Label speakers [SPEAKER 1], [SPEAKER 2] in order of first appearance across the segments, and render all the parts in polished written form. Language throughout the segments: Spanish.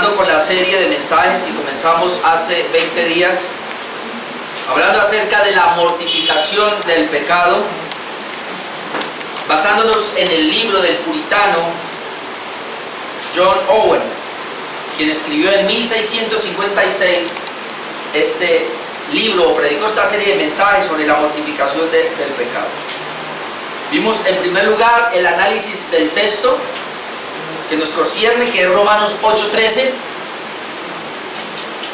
[SPEAKER 1] continuando con la serie de mensajes que comenzamos hace 20 días, hablando acerca de la mortificación del pecado, basándonos en el libro del puritano John Owen, quien escribió en 1656 este libro, predicó esta serie de mensajes sobre la mortificación del pecado. Vimos en primer lugar el análisis del texto que nos concierne, que es Romanos 8:13,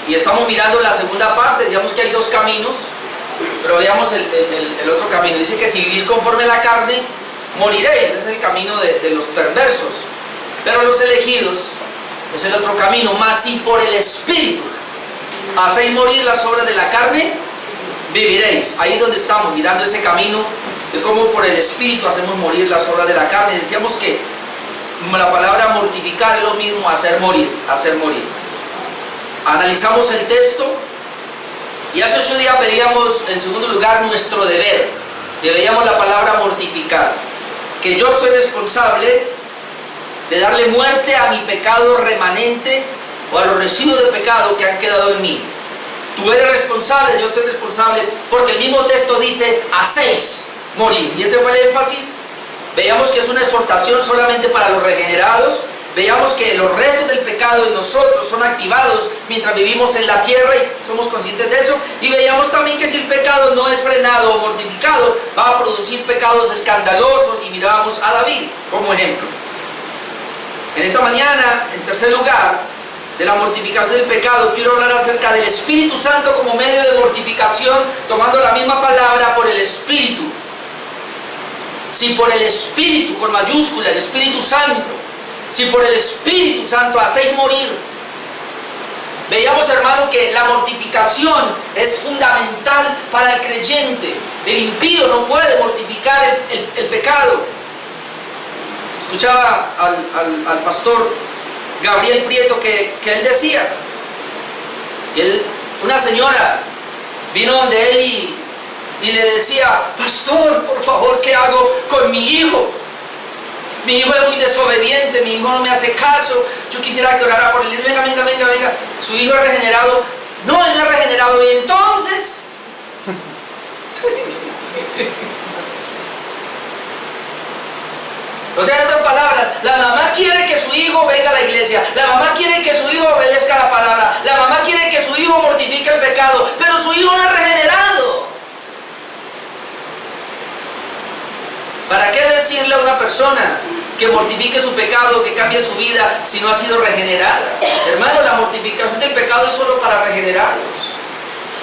[SPEAKER 1] y estamos mirando la segunda parte. Decíamos que hay dos caminos, pero veamos el otro camino. Dice que si vivís conforme a la carne, moriréis. Ese es el camino de los perversos, pero los elegidos es el otro camino. Mas si por el Espíritu hacéis morir las obras de la carne, viviréis. Ahí es donde estamos mirando ese camino de cómo por el Espíritu hacemos morir las obras de la carne. Decíamos que la palabra mortificar es lo mismo hacer morir, hacer morir. Analizamos el texto y hace 8 días veíamos en segundo lugar nuestro deber, y veíamos la palabra mortificar, que yo soy responsable de darle muerte a mi pecado remanente o a los residuos de pecado que han quedado en mí. Tú eres responsable, yo estoy responsable, porque el mismo texto dice hacéis morir, y ese fue el énfasis. Veíamos que es una exhortación solamente para los regenerados. Veíamos que los restos del pecado en nosotros son activados mientras vivimos en la tierra y somos conscientes de eso. Y veíamos también que si el pecado no es frenado o mortificado, va a producir pecados escandalosos, y mirábamos a David como ejemplo. En esta mañana, en tercer lugar, de la mortificación del pecado, quiero hablar acerca del Espíritu Santo como medio de mortificación, tomando la misma palabra por el Espíritu. Si por el Espíritu, con mayúscula, el Espíritu Santo, si por el Espíritu Santo hacéis morir. Veíamos, hermano, que la mortificación es fundamental para el creyente. El impío no puede mortificar el pecado. Escuchaba al pastor Gabriel Prieto que él decía que una señora vino donde él y le decía: pastor, por favor, ¿qué hago con mi hijo? Mi hijo es muy desobediente, mi hijo no me hace caso, yo quisiera que orara por él. Venga, su hijo es regenerado. No, él no es regenerado. Y entonces o sea, en otras palabras, la mamá quiere que su hijo venga a la iglesia, la mamá quiere que su hijo obedezca la palabra, la mamá quiere que su hijo mortifique el pecado, pero su hijo no es regenerado. ¿Para qué decirle a una persona que mortifique su pecado, que cambie su vida, si no ha sido regenerada? Hermano, la mortificación del pecado es solo para regenerados.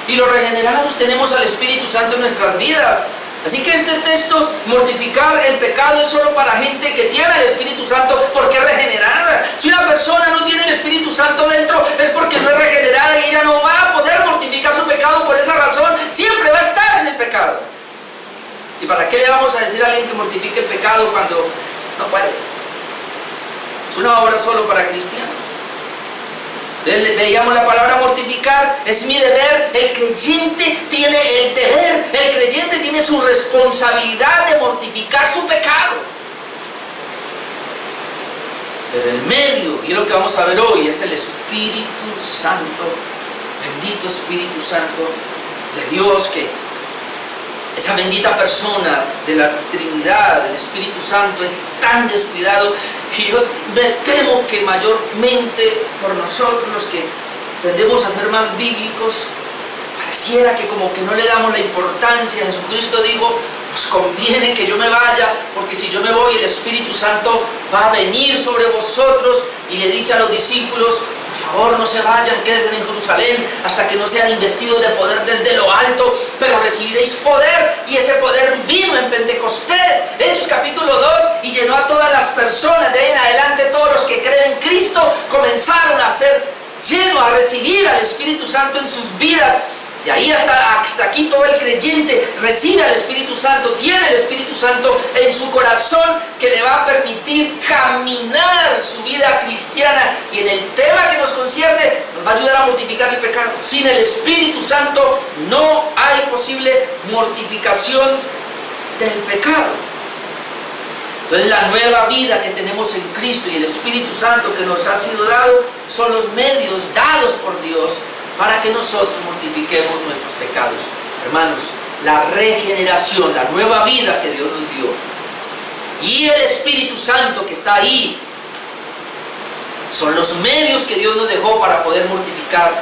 [SPEAKER 1] Y los regenerados tenemos al Espíritu Santo en nuestras vidas. Así que este texto, mortificar el pecado, es solo para gente que tiene el Espíritu Santo, porque es regenerada. Si una persona no tiene el Espíritu Santo dentro, es porque no es regenerada, y ella no va a poder mortificar su pecado. Por esa razón siempre va a estar en el pecado. ¿Y para qué le vamos a decir a alguien que mortifique el pecado cuando no puede? Es una obra solo para cristianos. Veíamos la palabra mortificar, es mi deber. El creyente tiene el deber, el creyente tiene su responsabilidad de mortificar su pecado. Pero el medio, y es lo que vamos a ver hoy, es el Espíritu Santo, bendito Espíritu Santo de Dios, que esa bendita persona de la Trinidad, del Espíritu Santo, es tan descuidado. Y yo me temo que mayormente por nosotros, los que tendemos a ser más bíblicos, pareciera que como que no le damos la importancia. Jesucristo dijo: os conviene que yo me vaya, porque si yo me voy, el Espíritu Santo va a venir sobre vosotros. Y le dice a los discípulos: por favor, no se vayan, quédense en Jerusalén hasta que no sean investidos de poder desde lo alto, pero recibiréis poder. Y ese poder vino en Pentecostés, Hechos capítulo 2, y llenó a todas las personas. De ahí en adelante, todos los que creen en Cristo comenzaron a ser llenos, a recibir al Espíritu Santo en sus vidas. De ahí hasta aquí todo el creyente recibe al Espíritu Santo, tiene el Espíritu Santo en su corazón, que le va a permitir caminar su vida cristiana, y en el tema que nos concierne nos va a ayudar a mortificar el pecado. Sin el Espíritu Santo no hay posible mortificación del pecado. Entonces la nueva vida que tenemos en Cristo y el Espíritu Santo que nos ha sido dado son los medios dados por Dios para que nosotros mortifiquemos nuestros pecados. Hermanos, la regeneración, la nueva vida que Dios nos dio y el Espíritu Santo que está ahí son los medios que Dios nos dejó para poder mortificar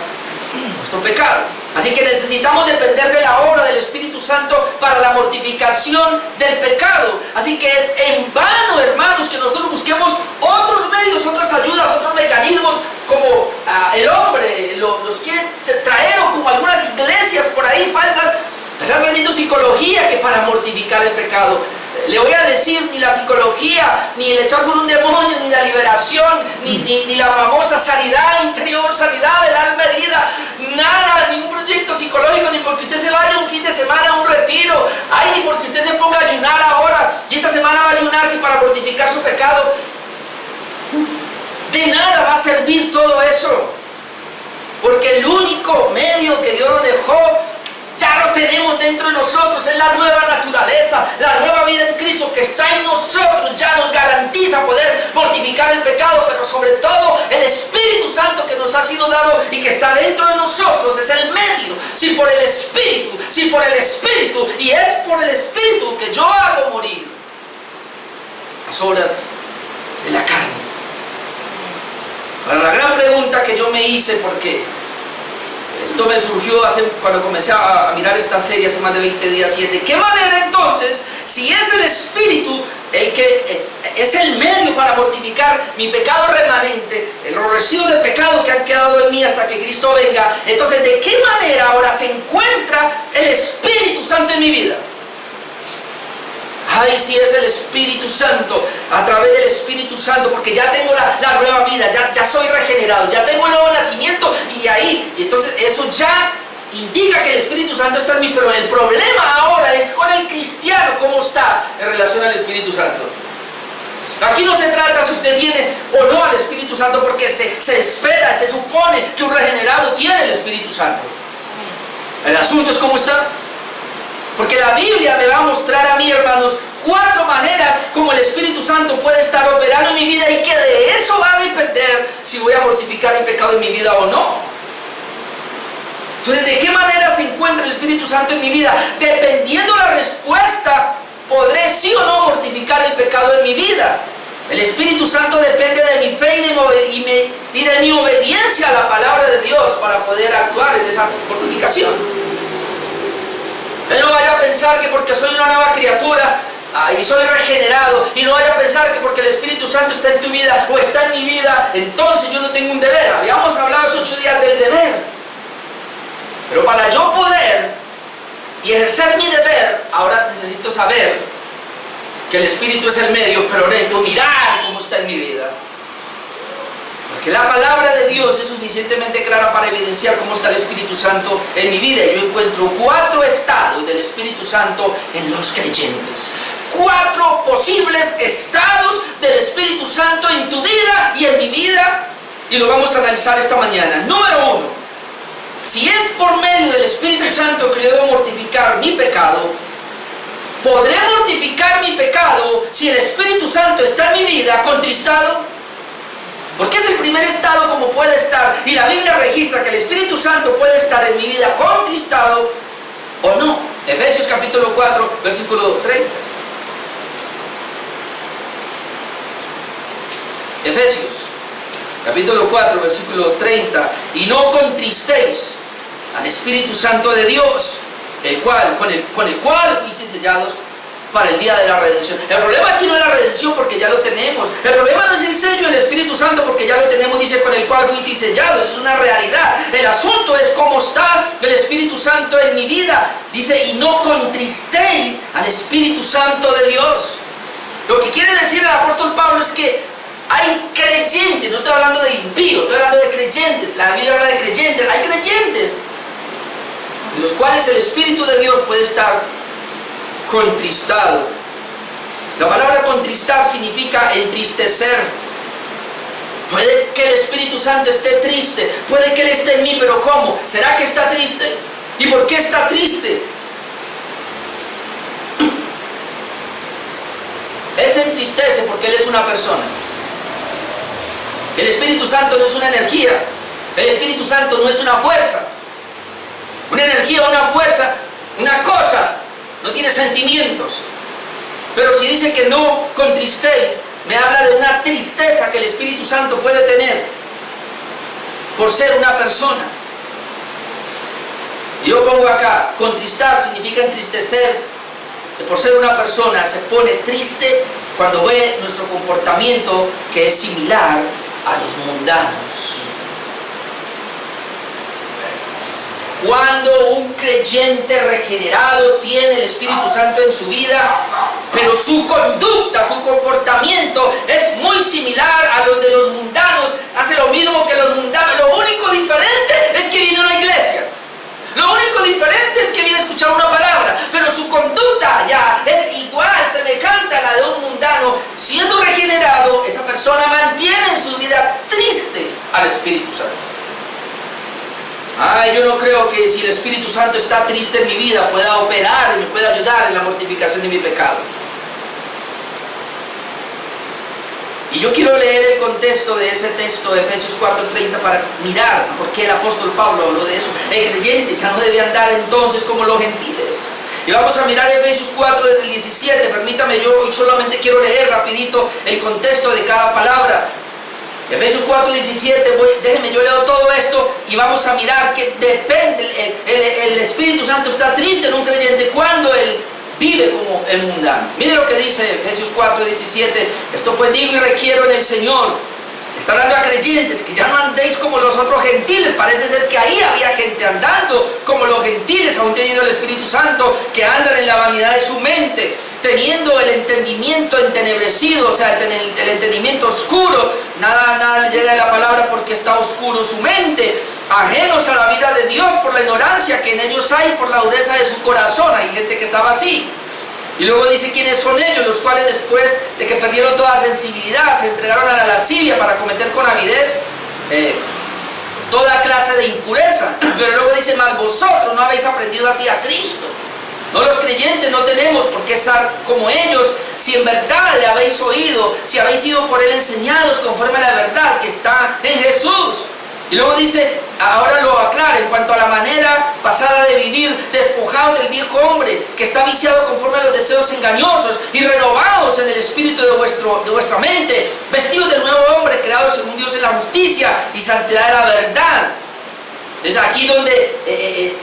[SPEAKER 1] nuestro pecado. Así que necesitamos depender de la obra del Espíritu Santo para la mortificación del pecado. Así que es en vano, hermanos, que nosotros busquemos otros medios, otras ayudas, otros mecanismos, como el hombre los quiere traer, o como algunas iglesias por ahí falsas están trayendo psicología que para mortificar el pecado. Le voy a decir, ni la psicología, ni el echar por un demonio, ni la liberación, ni la famosa sanidad interior, sanidad del alma herida, nada, ningún proyecto psicológico, ni porque usted se vaya un fin de semana a un retiro, ay, ni porque usted se ponga a ayunar ahora, y esta semana va a ayunar que para mortificar su pecado. De nada va a servir todo eso, porque el único medio que Dios nos dejó ya lo tenemos dentro de nosotros, es la nueva naturaleza, la nueva vida en Cristo que está en nosotros, ya nos garantiza poder mortificar el pecado, pero sobre todo el Espíritu Santo que nos ha sido dado y que está dentro de nosotros es el medio. Si por el Espíritu, y es por el Espíritu que yo hago morir las obras de la carne. Ahora, la gran pregunta que yo me hice, porque esto me surgió cuando comencé a mirar esta serie hace más de 20 días, y es: ¿de qué manera entonces, si es el Espíritu el que es el medio para mortificar mi pecado remanente, los residuos de pecado que han quedado en mí hasta que Cristo venga, entonces de qué manera ahora se encuentra el Espíritu Santo en mi vida? Ay, si es el Espíritu Santo, a través del Espíritu Santo, porque ya tengo la nueva vida, ya soy regenerado, ya tengo el nuevo nacimiento, y entonces eso ya indica que el Espíritu Santo está en mí. Pero el problema ahora es con el cristiano, cómo está en relación al Espíritu Santo. Aquí no se trata si usted tiene o no al Espíritu Santo, porque se espera, se supone que un regenerado tiene el Espíritu Santo. El asunto es cómo está. Porque la Biblia me va a mostrar a mí, hermanos, 4 maneras como el Espíritu Santo puede estar operando en mi vida, y que de eso va a depender si voy a mortificar el pecado en mi vida o no. Entonces, ¿de qué manera se encuentra el Espíritu Santo en mi vida? Dependiendo la respuesta, podré sí o no mortificar el pecado en mi vida. El Espíritu Santo depende de mi fe y de mi obediencia a la palabra de Dios para poder actuar en esa mortificación. No vaya a pensar que porque soy una nueva criatura y soy regenerado, y no vaya a pensar que porque el Espíritu Santo está en tu vida o está en mi vida, entonces yo no tengo un deber. Habíamos hablado hace 8 días del deber. Pero para yo poder y ejercer mi deber, ahora necesito saber que el Espíritu es el medio, pero necesito mirar cómo está en mi vida. Porque la palabra de Dios es suficientemente clara para evidenciar cómo está el Espíritu Santo en mi vida. Y yo encuentro 4 estados del Espíritu Santo en los creyentes. 4 posibles estados del Espíritu Santo en tu vida y en mi vida. Y lo vamos a analizar esta mañana. Número 1. Si es por medio del Espíritu Santo que yo debo mortificar mi pecado, ¿podré mortificar mi pecado si el Espíritu Santo está en mi vida contristado? Porque es el primer estado como puede estar, y la Biblia registra que el Espíritu Santo puede estar en mi vida contristado o no. Efesios capítulo 4, versículo 30. Efesios capítulo 4, versículo 30. Y no contristéis al Espíritu Santo de Dios, con el cual fuisteis sellados para el día de la redención. El problema aquí no es la redención, porque ya lo tenemos. El problema no es el sello del Espíritu Santo, porque ya lo tenemos. Dice: con el cual fuisteis sellados. Es una realidad. El asunto es cómo está el Espíritu Santo en mi vida. Dice: y no contristéis al Espíritu Santo de Dios. Lo que quiere decir el apóstol Pablo es que hay creyentes. No estoy hablando de impíos, estoy hablando de creyentes. La Biblia habla de creyentes. Hay creyentes en los cuales el Espíritu de Dios puede estar contristado. La palabra contristar significa entristecer. Puede que el Espíritu Santo esté triste, puede que Él esté en mí, pero ¿cómo? ¿Será que está triste? ¿Y por qué está triste? Él se entristece porque Él es una persona. El Espíritu Santo no es una energía. El Espíritu Santo no es una fuerza. Una energía, una fuerza, una cosa, no tiene sentimientos. Pero si dice que no contristéis, me habla de una tristeza que el Espíritu Santo puede tener por ser una persona. Yo pongo acá, contristar significa entristecer. Por ser una persona se pone triste cuando ve nuestro comportamiento que es similar a los mundanos. Cuando un creyente regenerado tiene el Espíritu Santo en su vida, pero su conducta, su comportamiento es muy similar a los de los mundanos, hace lo mismo que los mundanos. Lo único diferente es que viene a una iglesia. Lo único diferente es que viene a escuchar una palabra, pero su conducta ya es igual, semejante a la de un mundano. Siendo regenerado, esa persona mantiene en su vida triste al Espíritu Santo. Yo no creo que si el Espíritu Santo está triste en mi vida pueda operar y me pueda ayudar en la mortificación de mi pecado. Y yo quiero leer el contexto de ese texto de Efesios 4:30 para mirar por qué el apóstol Pablo habló de eso. El creyente ya no debe andar entonces como los gentiles. Y vamos a mirar Efesios 4 desde el 17. Permítame, yo hoy solamente quiero leer rapidito el contexto de cada palabra. Efesios 4:17, déjenme, yo leo todo esto y vamos a mirar que depende, el Espíritu Santo está triste en un creyente cuando él vive como el mundano. Mire lo que dice Efesios 4:17, esto pues digo y requiero en el Señor. Está hablando a creyentes, que ya no andéis como los otros gentiles. Parece ser que ahí había gente andando como los gentiles, aún teniendo el Espíritu Santo, que andan en la vanidad de su mente, teniendo el entendimiento entenebrecido, o sea, el entendimiento oscuro. Nada le llega de la palabra porque está oscuro su mente, ajenos a la vida de Dios por la ignorancia que en ellos hay, por la dureza de su corazón. Hay gente que estaba así. Y luego dice quiénes son ellos, los cuales después de que perdieron toda sensibilidad, se entregaron a la lascivia para cometer con avidez toda clase de impureza. Pero luego dice, mas vosotros no habéis aprendido así a Cristo. No, los creyentes no tenemos por qué estar como ellos, si en verdad le habéis oído, si habéis sido por Él enseñados conforme a la verdad que está en Jesús. Y luego dice, ahora lo aclara, en cuanto a la manera pasada de vivir, despojados del viejo hombre, que está viciado conforme a los deseos engañosos, y renovados en el espíritu de vuestra mente, vestidos del nuevo hombre, creados según Dios en la justicia y santidad de la verdad. Desde aquí donde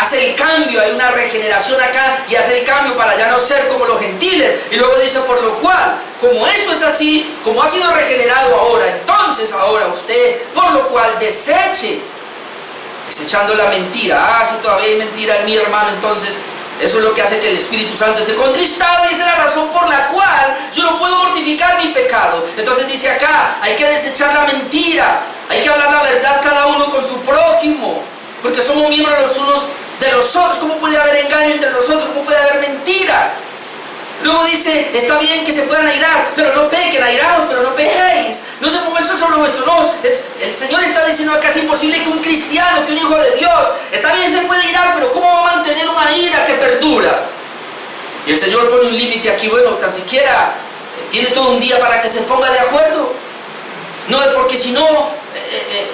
[SPEAKER 1] hace el cambio, hay una regeneración acá y hace el cambio para ya no ser como los gentiles. Y luego dice, por lo cual, como esto es así, como ha sido regenerado ahora, entonces ahora usted, por lo cual desechando la mentira. Si todavía hay mentira en mi hermano, entonces eso es lo que hace que el Espíritu Santo esté contristado, y esa es la razón por la cual yo no puedo mortificar mi pecado. Entonces dice acá, hay que desechar la mentira, hay que hablar la verdad cada uno con su prójimo, porque somos miembros los unos de los otros. ¿Cómo puede haber engaño entre nosotros? ¿Cómo puede haber mentira? Luego dice, está bien que se puedan airar, pero no pequen, airaos, pero no pequéis. No se ponga el sol sobre vuestros ojos. El Señor está diciendo acá, es imposible que un cristiano, que un hijo de Dios, está bien, se puede irar, pero ¿cómo va a mantener una ira que perdura? Y el Señor pone un límite aquí, bueno, tan siquiera tiene todo un día para que se ponga de acuerdo. No, porque si no,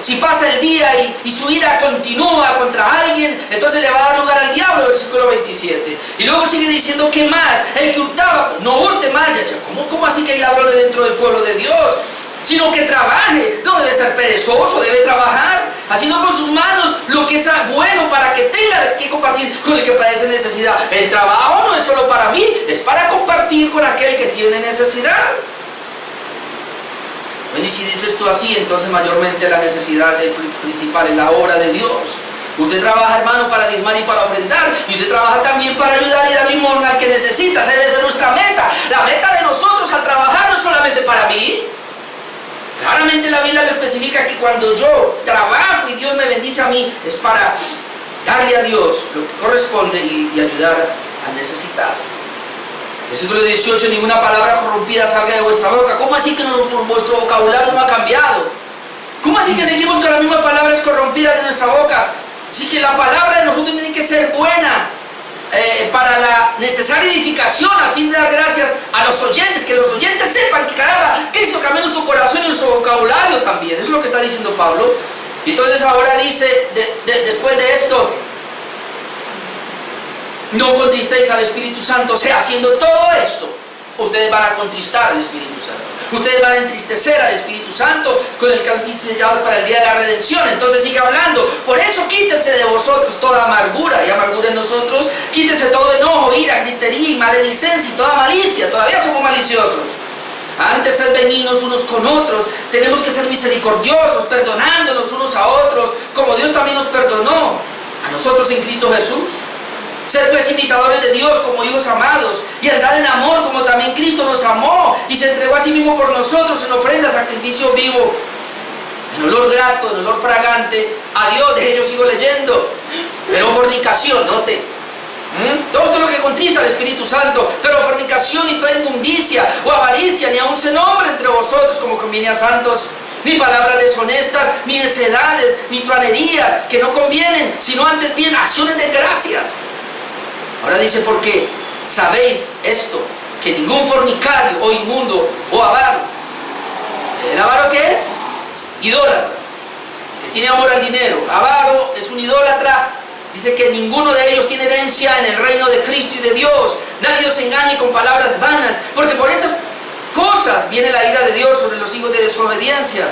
[SPEAKER 1] si pasa el día y su ira continúa contra alguien, entonces le va a dar lugar al diablo, versículo 27. Y luego sigue diciendo, ¿qué más? El que hurtaba, no hurte más. ¿Cómo así que hay ladrones dentro del pueblo de Dios? Sino que trabaje, no debe estar perezoso, debe trabajar, haciendo con sus manos lo que es bueno para que tenga que compartir con el que padece necesidad. El trabajo no es solo para mí, es para compartir con aquel que tiene necesidad. Bueno, y si dices tú así, entonces mayormente la necesidad principal es la obra de Dios. Usted trabaja, hermano, para diezmar y para ofrendar, y usted trabaja también para ayudar y dar limosna al que necesita. Esa debe ser nuestra meta. La meta de nosotros al trabajar no es solamente para mí. Claramente la Biblia lo especifica, que cuando yo trabajo y Dios me bendice a mí, es para darle a Dios lo que corresponde y ayudar al necesitado. Versículo 18, ninguna palabra corrompida salga de vuestra boca. ¿Cómo así que vuestro vocabulario no ha cambiado? ¿Cómo así que seguimos con las mismas palabras corrompidas de nuestra boca? Así que la palabra de nosotros tiene que ser buena. para la necesaria edificación, a fin de dar gracias a los oyentes, que los oyentes sepan que caramba, Cristo cambió nuestro corazón y nuestro vocabulario también. Eso es lo que está diciendo Pablo. Y entonces ahora dice, después de esto, no contristéis al Espíritu Santo. O sea, haciendo todo esto, ustedes van a contristar al Espíritu Santo. Ustedes van a entristecer al Espíritu Santo, con el que han sido sellados para el día de la redención. Entonces sigue hablando. Por eso quítese de vosotros toda amargura, y amargura en nosotros. Quítese todo enojo, ira, gritería y maledicencia y toda malicia. Todavía somos maliciosos. Antes sed benignos unos con otros. Tenemos que ser misericordiosos, perdonándonos unos a otros, como Dios también nos perdonó a nosotros en Cristo Jesús. Sed pues imitadores de Dios como hijos amados, y andad en amor como también Cristo nos amó y se entregó a sí mismo por nosotros en ofrenda, sacrificio vivo, en olor grato, en olor fragante a Dios. De ellos sigo leyendo. Pero fornicación, note, todo esto es lo que contrista al Espíritu Santo. Pero fornicación y toda inmundicia o avaricia ni aun se nombra entre vosotros como conviene a santos. Ni palabras deshonestas, ni necedades, ni truanerías que no convienen, sino antes bien acciones de gracias. Ahora dice, porque sabéis esto, que ningún fornicario o inmundo o avaro, ¿el avaro qué es? Idólatra, que tiene amor al dinero. Avaro es un idólatra. Dice que ninguno de ellos tiene herencia en el reino de Cristo y de Dios. Nadie os engañe con palabras vanas, porque por estas cosas viene la ira de Dios sobre los hijos de desobediencia.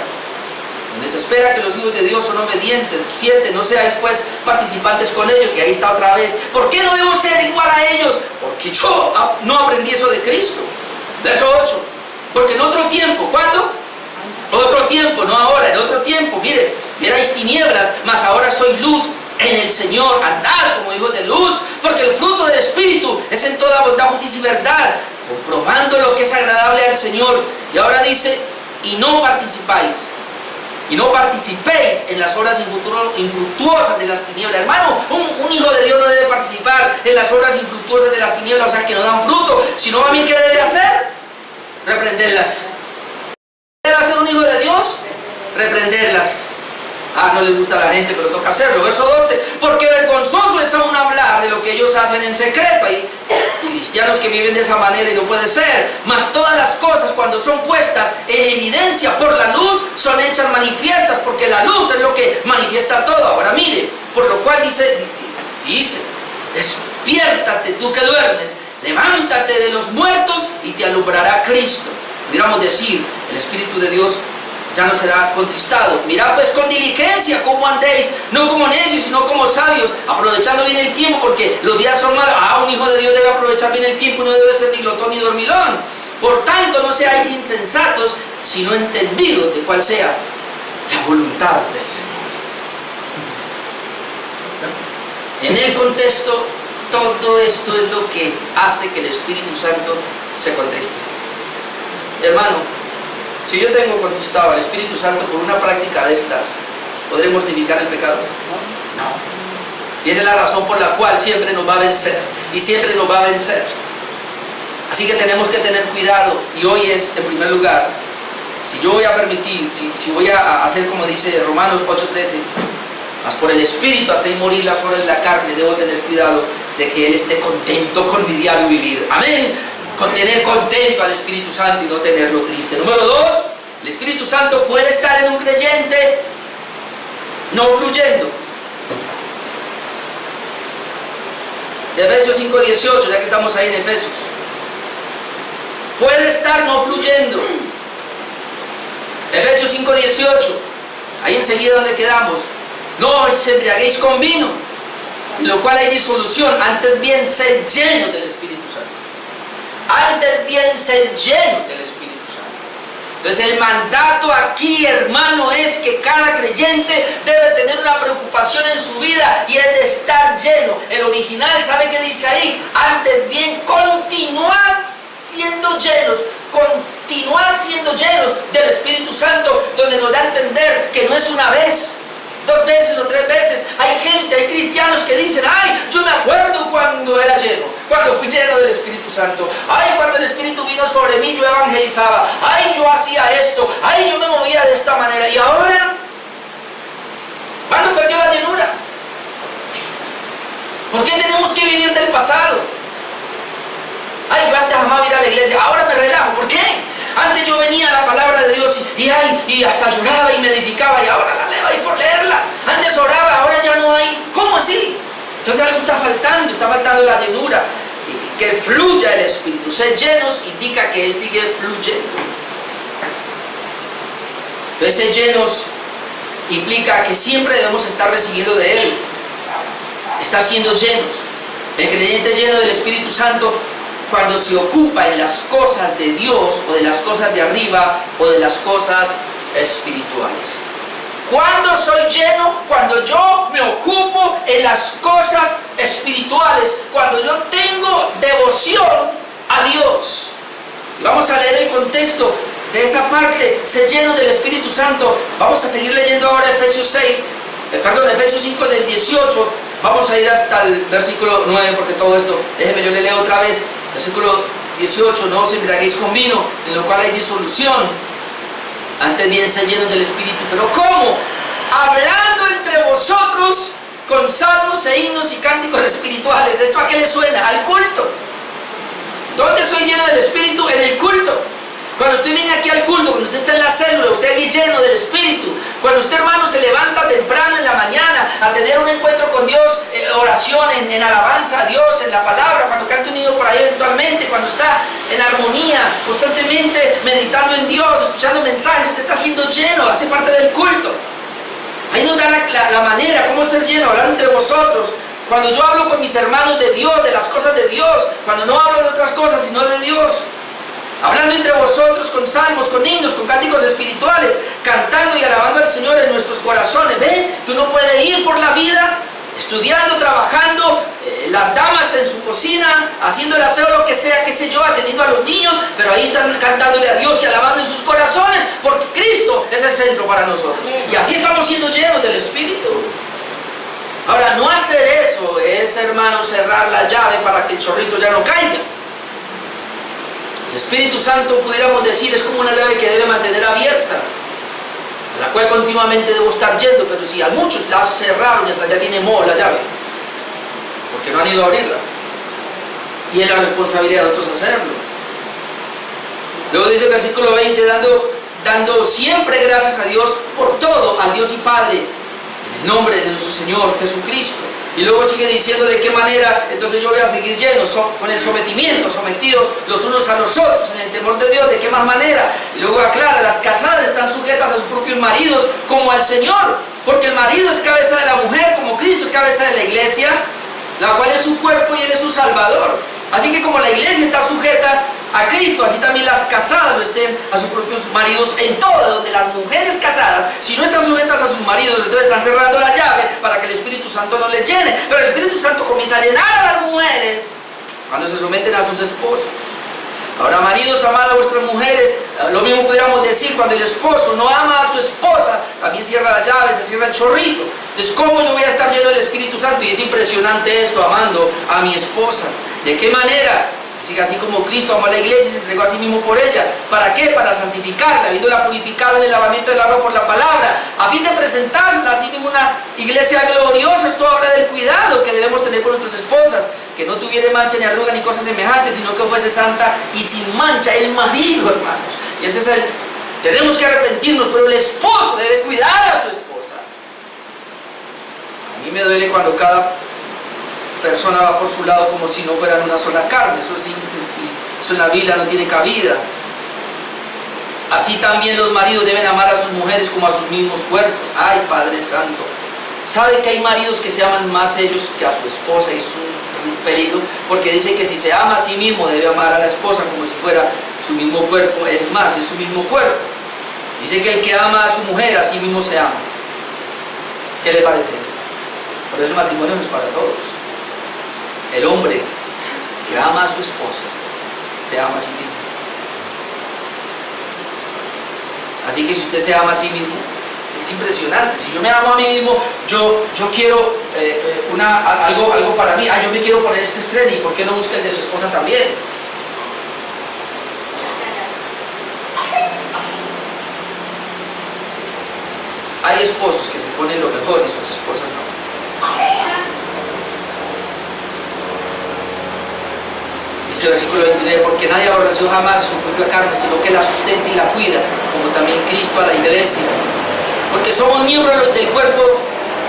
[SPEAKER 1] Les espera que los hijos de Dios son obedientes. 7. No seáis pues participantes con ellos. Y ahí está otra vez. ¿Por qué no debo ser igual a ellos? Porque yo no aprendí eso de Cristo. Verso 8. Porque en otro tiempo, ¿cuándo? Otro tiempo, no ahora, en otro tiempo. Mire, erais tinieblas, mas ahora soy luz en el Señor. Andad como hijos de luz, porque el fruto del Espíritu es en toda bondad, justicia y verdad, comprobando lo que es agradable al Señor. Y ahora dice, y no participéis en las obras infructuosas de las tinieblas. Hermano, un hijo de Dios no debe participar en las obras infructuosas de las tinieblas, o sea, que no dan fruto, sino a mí, ¿qué debe hacer? Reprenderlas. ¿Qué debe hacer un hijo de Dios? Reprenderlas. No les gusta a la gente, pero toca hacerlo. Verso 12. Porque vergonzoso es aún hablar de lo que ellos hacen en secreto. Hay cristianos que viven de esa manera y no puede ser. Mas todas las cosas, cuando son puestas en evidencia por la luz, son hechas manifiestas, porque la luz es lo que manifiesta todo. Ahora mire, por lo cual dice, despiértate tú que duermes, levántate de los muertos y te alumbrará Cristo. Pudiéramos decir, el Espíritu de Dios ya no será contristado. Mirad pues con diligencia cómo andéis, no como necios, sino como sabios, aprovechando bien el tiempo, porque los días son malos. Un hijo de Dios debe aprovechar bien el tiempo y no debe ser ni glotón ni dormilón. Por tanto, no seáis insensatos, sino entendidos de cuál sea la voluntad del Señor. En el contexto, todo esto es lo que hace que el Espíritu Santo se contriste. Hermano, si yo tengo contristado al Espíritu Santo por una práctica de estas, ¿podré mortificar el pecado? No. Y esa es la razón por la cual siempre nos va a vencer. Y siempre nos va a vencer. Así que tenemos que tener cuidado. Y hoy es, en primer lugar, si yo voy a permitir, si voy a hacer como dice Romanos 8:13, mas por el Espíritu hacéis morir las obras de la carne, debo tener cuidado de que Él esté contento con mi diario vivir. Amén. Con tener contento al Espíritu Santo y no tenerlo triste. Número 2, el Espíritu Santo puede estar en un creyente no fluyendo. Efesios 5:18, ya que estamos ahí en Efesios. Puede estar no fluyendo. Efesios 5:18, ahí enseguida donde quedamos. No os embriaguéis con vino, en lo cual hay disolución, antes bien sed llenos del Espíritu Santo. Antes bien ser lleno del Espíritu Santo. Entonces el mandato aquí, hermano, es que cada creyente debe tener una preocupación en su vida, y es de estar lleno. El original, ¿sabe qué dice ahí? Antes bien continuad siendo llenos, del Espíritu Santo, donde nos da a entender que no es una vez, 2 veces o 3 veces. Hay gente, hay cristianos que dicen, yo me acuerdo cuando era lleno, cuando fui lleno del Espíritu Santo. Cuando el Espíritu vino sobre mí, yo evangelizaba. Yo hacía esto. Yo me movía de esta manera. Y ahora, ¿cuándo perdió la llenura? ¿Por qué tenemos que vivir del pasado? y hasta lloraba y me edificaba y ahora la leo ahí por leerla. Antes oraba, ahora ya no hay. ¿Cómo así? Entonces algo está faltando la llenura. Y que fluya el Espíritu. Ser llenos indica que Él sigue fluyendo. Entonces ser llenos implica que siempre debemos estar recibiendo de Él. Estar siendo llenos. El creyente lleno del Espíritu Santo, cuando se ocupa en las cosas de Dios o de las cosas de arriba o de las cosas espirituales. ¿Cuándo soy lleno? Cuando yo me ocupo en las cosas espirituales, cuando yo tengo devoción a Dios. Vamos a leer el contexto de esa parte, ser lleno del Espíritu Santo. Vamos a seguir leyendo ahora Efesios 5 del 18. Vamos a ir hasta el versículo 9, porque todo esto, déjenme yo le leo otra vez. Versículo 18, no os embriaguéis con vino, en lo cual hay disolución. Antes bien ser llenos del Espíritu. ¿Pero cómo? Hablando entre vosotros con salmos e himnos y cánticos espirituales. ¿Esto a qué le suena? Al culto. ¿Dónde soy lleno del Espíritu? En el culto. Cuando usted viene aquí al culto, cuando usted está en la célula, usted es lleno del Espíritu. Cuando usted, hermano, se levanta temprano en la mañana a tener un encuentro con Dios, oración, en alabanza a Dios, en la palabra, cuando canta un himno por ahí eventualmente, cuando está en armonía, constantemente meditando en Dios, escuchando mensajes, usted está siendo lleno, hace parte del culto. Ahí nos da la manera, cómo ser lleno, hablar entre vosotros. Cuando yo hablo con mis hermanos de Dios, de las cosas de Dios, cuando no hablo de otras cosas sino de Dios. Hablando entre vosotros con salmos, con himnos, con cánticos espirituales, cantando y alabando al Señor en nuestros corazones. ¿Ven? Que uno puede ir por la vida estudiando, trabajando, las damas en su cocina, haciendo el aseo, lo que sea, qué sé yo, atendiendo a los niños, pero ahí están cantándole a Dios y alabando en sus corazones, porque Cristo es el centro para nosotros. Y así estamos siendo llenos del Espíritu. Ahora, no hacer eso es, hermano, cerrar la llave para que el chorrito ya no caiga. El Espíritu Santo, pudiéramos decir, es como una llave que debe mantener abierta, a la cual continuamente debo estar yendo, pero si a muchos la cerraron y hasta ya tiene moho la llave, porque no han ido a abrirla, y es la responsabilidad de otros hacerlo. Luego dice el versículo 20, dando siempre gracias a Dios por todo, al Dios y Padre, en el nombre de nuestro Señor Jesucristo. Y luego sigue diciendo de qué manera, entonces yo voy a seguir lleno, con el sometimiento, sometidos los unos a los otros, en el temor de Dios, de qué más manera. Y luego aclara, las casadas están sujetas a sus propios maridos como al Señor, porque el marido es cabeza de la mujer, como Cristo es cabeza de la iglesia, la cual es su cuerpo y Él es su Salvador. Así que como la iglesia está sujeta a Cristo, así también las casadas lo estén a sus propios maridos en todo. Donde las mujeres casadas, si no están sujetas a sus maridos, entonces están cerrando la llave para que el Espíritu Santo no les llene. Pero el Espíritu Santo comienza a llenar a las mujeres cuando se someten a sus esposos. Ahora, maridos, amad a vuestras mujeres. Lo mismo pudiéramos decir cuando el esposo no ama a su esposa, también cierra la llave, se cierra el chorrito. Entonces, ¿cómo yo voy a estar lleno del Espíritu Santo? Y es impresionante esto, amando a mi esposa. ¿De qué manera? Así como Cristo amó a la iglesia y se entregó a sí mismo por ella. ¿Para qué? Para santificarla, habiéndola purificado en el lavamiento del agua por la palabra, a fin de presentársela a sí mismo una iglesia gloriosa. Esto habla del cuidado que debemos tener con nuestras esposas, que no tuviera mancha ni arruga ni cosas semejantes, sino que fuese santa y sin mancha. El marido, hermanos, y ese es tenemos que arrepentirnos, pero el esposo debe cuidar a su esposa. A mí me duele cuando cada persona va por su lado como si no fueran una sola carne. Eso en la Biblia no tiene cabida. Así también los maridos deben amar a sus mujeres como a sus mismos cuerpos. Ay, Padre Santo, ¿sabe que hay maridos que se aman más ellos que a su esposa? Y es un peligro, porque dice que si se ama a sí mismo debe amar a la esposa como si fuera su mismo cuerpo. Es más, es su mismo cuerpo. Dice que el que ama a su mujer a sí mismo se ama. ¿Qué le parece? Por eso el matrimonio no es para todos. El hombre que ama a su esposa se ama a sí mismo. Así que si usted se ama a sí mismo, es impresionante. Si yo me amo a mí mismo, yo quiero algo para mí. Yo me quiero poner este estreno, ¿y por qué no busca el de su esposa también? Hay esposos que se ponen lo mejor y sus esposas no. Dice Dice el versículo 29, porque nadie aborreció jamás su propia carne, sino que la sustenta y la cuida, como también Cristo a la iglesia. Porque somos miembros del cuerpo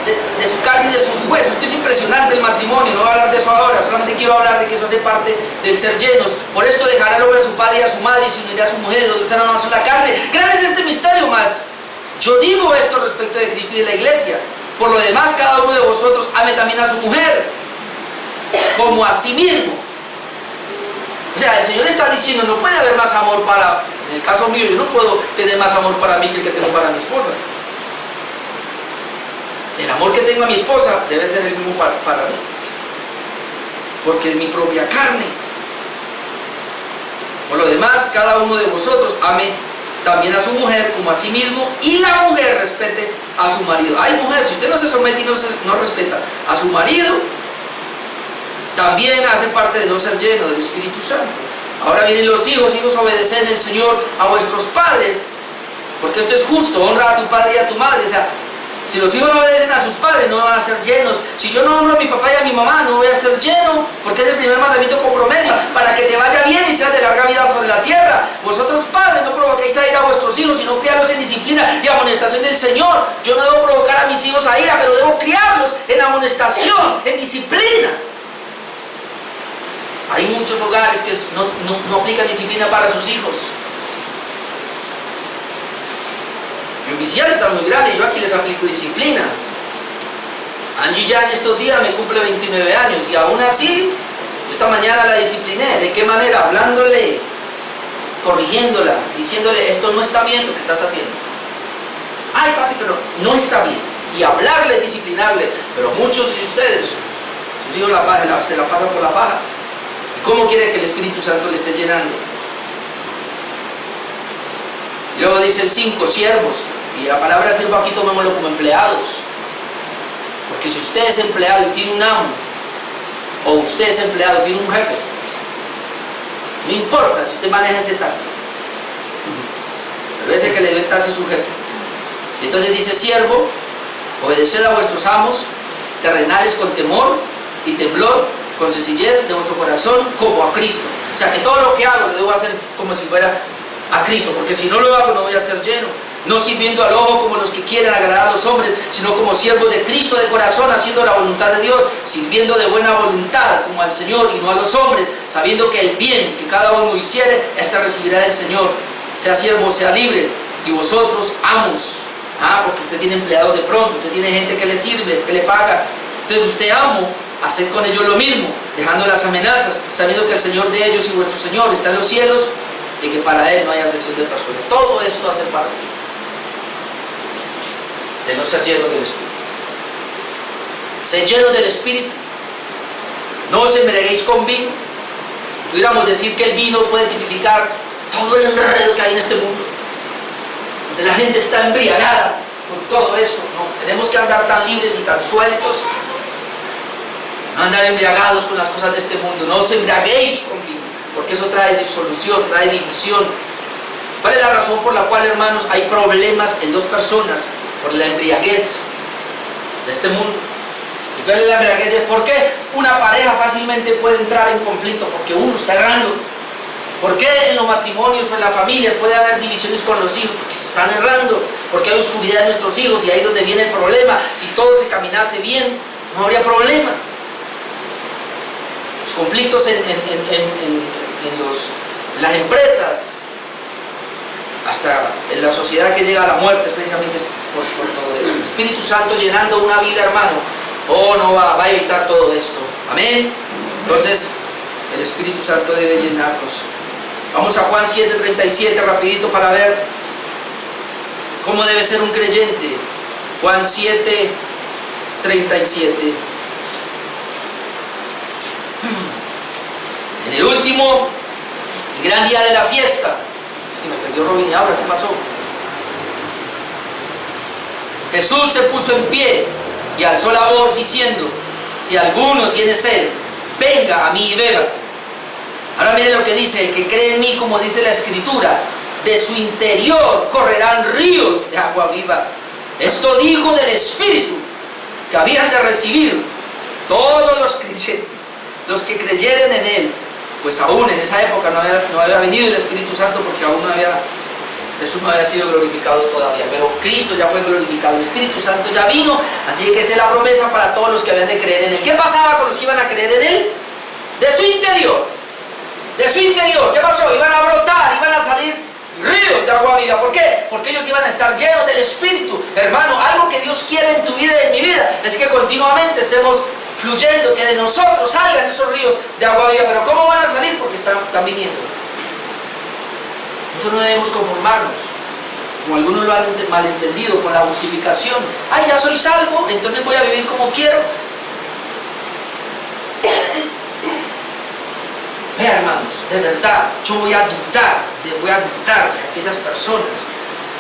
[SPEAKER 1] de su carne y de sus huesos. Esto es impresionante, el matrimonio. No voy a hablar de eso ahora, solamente quiero hablar de que eso hace parte del ser llenos. Por esto dejará el hombre a su padre y a su madre, y se unirá a su mujer, y los dos estarán una sola carne. Grande es este misterio, más yo digo esto respecto de Cristo y de la iglesia. Por lo demás, cada uno de vosotros ame también a su mujer como a sí mismo. O sea, el Señor está diciendo, no puede haber más amor para, en el caso mío, yo no puedo tener más amor para mí que el que tengo para mi esposa. El amor que tengo a mi esposa debe ser el mismo para mí, porque es mi propia carne. Por lo demás, cada uno de vosotros ame también a su mujer como a sí mismo, y la mujer respete a su marido. Ay, mujer, si usted no se somete y no respeta a su marido, también hace parte de no ser lleno del Espíritu Santo. Ahora vienen los hijos, obedeced en el Señor a vuestros padres, porque esto es justo, honra a tu padre y a tu madre. O sea, si los hijos no obedecen a sus padres, no van a ser llenos. Si yo no honro a mi papá y a mi mamá, no voy a ser lleno, porque es el primer mandamiento con promesa, para que te vaya bien y seas de larga vida sobre la tierra. Vosotros, padres, no provoquéis a ira a vuestros hijos, sino criadlos en disciplina y amonestación del Señor. Yo no debo provocar a mis hijos a ira, pero debo criarlos en amonestación, en disciplina. Hay muchos hogares que no aplican disciplina para sus hijos. Mis hijas están muy grandes y yo aquí les aplico disciplina. Angie ya en estos días me cumple 29 años y aún así, esta mañana la discipliné. ¿De qué manera? Hablándole, corrigiéndola, diciéndole, esto no está bien lo que estás haciendo. Ay, papi, pero no está bien. Y hablarle, disciplinarle. Pero muchos de ustedes, sus hijos se la pasan por la paja. ¿Y cómo quiere que el Espíritu Santo le esté llenando? Luego dice el 5, siervos. Y la palabra siervo aquí tomémoslo como empleados. Porque si usted es empleado y tiene un amo, o usted es empleado y tiene un jefe, no importa si usted maneja ese taxi, pero ese que le dio el taxi es su jefe. Entonces dice, siervo, obedeced a vuestros amos terrenales con temor y temblor, con sencillez de vuestro corazón, como a Cristo. O sea, que todo lo que hago lo debo hacer como si fuera a Cristo, porque si no lo hago no voy a ser lleno. No sirviendo al ojo como los que quieren agradar a los hombres, sino como siervos de Cristo de corazón, haciendo la voluntad de Dios, sirviendo de buena voluntad como al Señor y no a los hombres, sabiendo que el bien que cada uno hiciere, este recibirá del Señor. Sea siervo, sea libre. Y vosotros, amos, porque usted tiene empleados de pronto, usted tiene gente que le sirve, que le paga. Entonces usted, amo, haced con ellos lo mismo, dejando las amenazas, sabiendo que el Señor de ellos y vuestro Señor está en los cielos, y que para Él no hay acepción de personas. Todo esto hace parte de no ser llenos del Espíritu. Ser llenos del Espíritu. No os embriaguéis con vino. Pudiéramos decir que el vino puede tipificar todo el enredo que hay en este mundo, donde la gente está embriagada con todo eso. No, tenemos que andar tan libres y tan sueltos, no andar embriagados con las cosas de este mundo. No os embriaguéis con vino, porque eso trae disolución, trae división. ¿Cuál es la razón por la cual, hermanos, hay problemas en dos personas? Por la embriaguez de este mundo. ¿Y cuál es la embriaguez? ¿Por qué una pareja fácilmente puede entrar en conflicto? Porque uno está errando. ¿Por qué en los matrimonios o en las familias puede haber divisiones con los hijos? Porque se están errando, porque hay oscuridad en nuestros hijos, y ahí es donde viene el problema. Si todo se caminase bien, no habría problema. Los conflictos en las empresas, hasta en la sociedad que llega a la muerte, es precisamente por todo eso. El Espíritu Santo llenando una vida, hermano, no va a evitar todo esto. Amén. Entonces, el Espíritu Santo debe llenarnos. Vamos a Juan 7:37 rapidito para ver cómo debe ser un creyente. Juan 7:37. En el último y gran día de la fiesta. Me perdió Robin y ahora, ¿qué pasó? Jesús se puso en pie y alzó la voz diciendo, si alguno tiene sed, venga a mí y beba. Ahora miren lo que dice, el que cree en mí, como dice la Escritura, de su interior correrán ríos de agua viva. Esto dijo del Espíritu que habían de recibir todos los que creyeren en Él, pues aún en esa época no había venido el Espíritu Santo, porque aún Jesús no había sido glorificado todavía, pero Cristo ya fue glorificado, el Espíritu Santo ya vino, así que esta es la promesa para todos los que habían de creer en Él. ¿Qué pasaba con los que iban a creer en Él? De su interior, ¿qué pasó? Iban a brotar, iban a salir ríos de agua viva. ¿Por qué? Porque ellos iban a estar llenos del Espíritu. Hermano, algo que Dios quiere en tu vida y en mi vida es que continuamente estemos fluyendo, que de nosotros salgan esos ríos de agua viva. Pero ¿cómo van a salir? Porque están viniendo. Nosotros no debemos conformarnos, como algunos lo han malentendido, con la justificación. Ay, ya soy salvo, entonces voy a vivir como quiero. Vea, hermanos, de verdad, yo voy a dudar de aquellas personas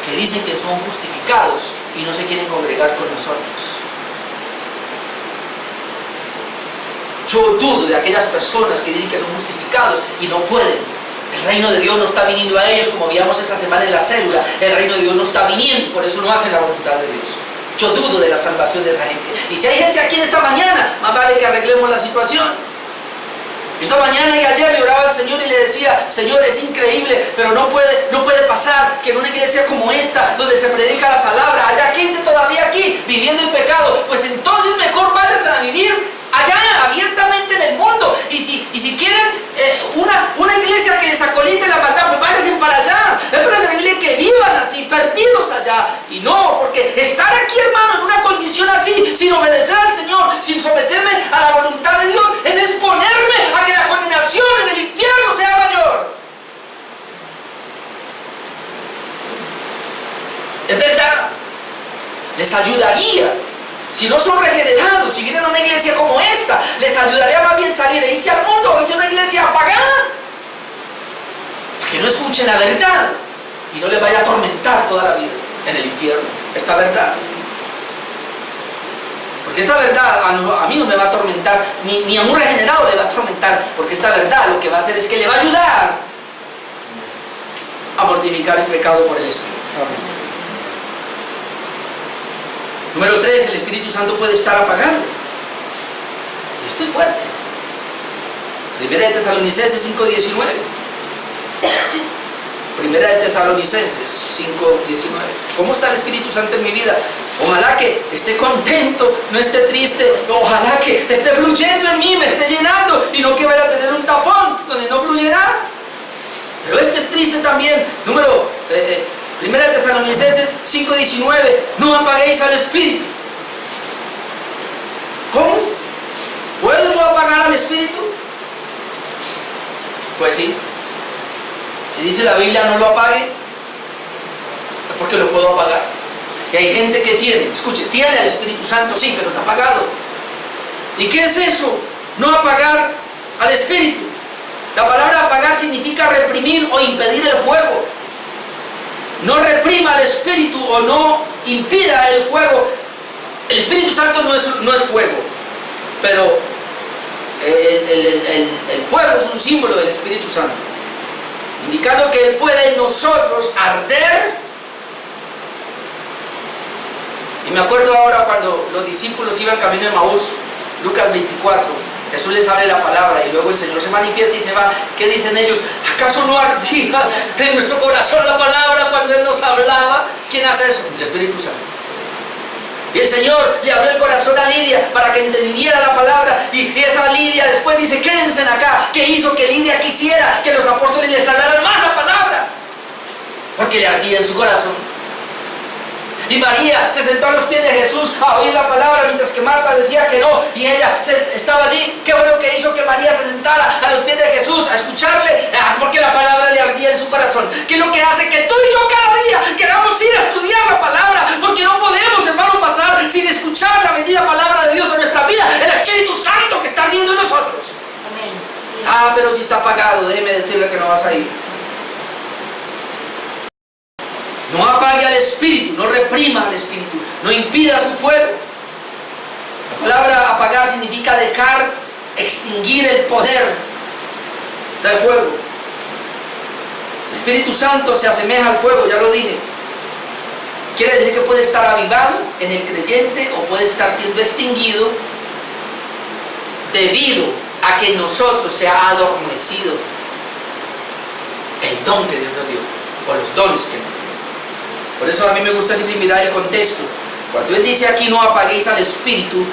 [SPEAKER 1] que dicen que son justificados y no se quieren congregar con nosotros. Yo dudo de aquellas personas que dicen que son justificados y no pueden. El reino de Dios no está viniendo a ellos, como veíamos esta semana en la célula. El reino de Dios no está viniendo, por eso no hacen la voluntad de Dios. Yo dudo de la salvación de esa gente. Y si hay gente aquí en esta mañana, más vale que arreglemos la situación. Esta mañana y ayer le oraba al Señor y le decía: Señor, es increíble, pero no puede pasar que en una iglesia como esta, donde se predica la palabra, haya gente todavía aquí viviendo en pecado. Pues entonces mejor váyanse a vivir allá, abiertamente en el mundo. Y si quieren una iglesia que les acolite la maldad, pues váyanse para allá. Es preferible que vivan así, perdidos allá. Y no, porque estar aquí, hermano, en una condición así, sin obedecer al Señor, sin someterme a la voluntad de Dios, es exponerme a que la condenación en el infierno sea mayor. Es verdad, les ayudaría. Si no son regenerados, si vienen a una iglesia como esta, les ayudaría más bien salir e irse al mundo, o irse a una iglesia apagada, para que no escuchen la verdad y no les vaya a atormentar toda la vida en el infierno, esta verdad. Porque esta verdad a mí no me va a atormentar, ni a un regenerado le va a atormentar, porque esta verdad lo que va a hacer es que le va a ayudar a mortificar el pecado por el Espíritu. Amén. Número 3, el Espíritu Santo puede estar apagado. Y esto es fuerte. Primera de Tesalonicenses 5:19. Primera de Tesalonicenses 5:19. ¿Cómo está el Espíritu Santo en mi vida? Ojalá que esté contento, no esté triste. Ojalá que esté fluyendo en mí, me esté llenando, y no que vaya a tener un tapón donde no fluye nada. Pero este es triste también. Primera de Tesalonicenses 5:19. No apaguéis al Espíritu. ¿Cómo? ¿Puedo yo apagar al Espíritu? Pues sí. Si dice la Biblia no lo apague, es porque lo puedo apagar. Y hay gente que tiene al Espíritu Santo, sí, pero está apagado. ¿Y qué es eso? No apagar al Espíritu. La palabra apagar significa reprimir o impedir el fuego. No reprima al Espíritu o no impida el fuego. El Espíritu Santo no es fuego, pero el fuego es un símbolo del Espíritu Santo, indicando que Él puede en nosotros arder. Y me acuerdo ahora cuando los discípulos iban camino de Emaús, Lucas 24. Jesús les abre la palabra y luego el Señor se manifiesta y se va. ¿Qué dicen ellos? ¿Acaso no ardía en nuestro corazón la palabra cuando Él nos hablaba? ¿Quién hace eso? El Espíritu Santo. Y el Señor le abrió el corazón a Lidia para que entendiera la palabra. Y esa Lidia después dice: quédense acá. ¿Qué hizo que Lidia quisiera que los apóstoles les hablaran más la palabra? Porque le ardía en su corazón. Y María se sentó a los pies de Jesús a oír la palabra, mientras que Marta decía que no, y ella estaba allí. ¿Qué fue lo que hizo que María se sentara a los pies de Jesús a escucharle? Porque la palabra le ardía en su corazón. ¿Qué es lo que hace que tú y yo cada día queramos ir a estudiar la palabra? Porque no podemos, hermano, pasar sin escuchar la bendita palabra de Dios en nuestra vida. El Espíritu Santo que está ardiendo en nosotros. Amén. Sí. Pero si está apagado, déjeme decirle que no vas a ir. No apague al Espíritu, no reprima al Espíritu, no impida su fuego. La palabra apagar significa dejar extinguir el poder del fuego. El Espíritu Santo se asemeja al fuego, ya lo dije. Quiere decir que puede estar avivado en el creyente o puede estar siendo extinguido debido a que en nosotros se ha adormecido el don que Dios nos dio, o los dones que nos dio. Por eso a mí me gusta siempre mirar el contexto. Cuando Él dice aquí no apaguéis al Espíritu,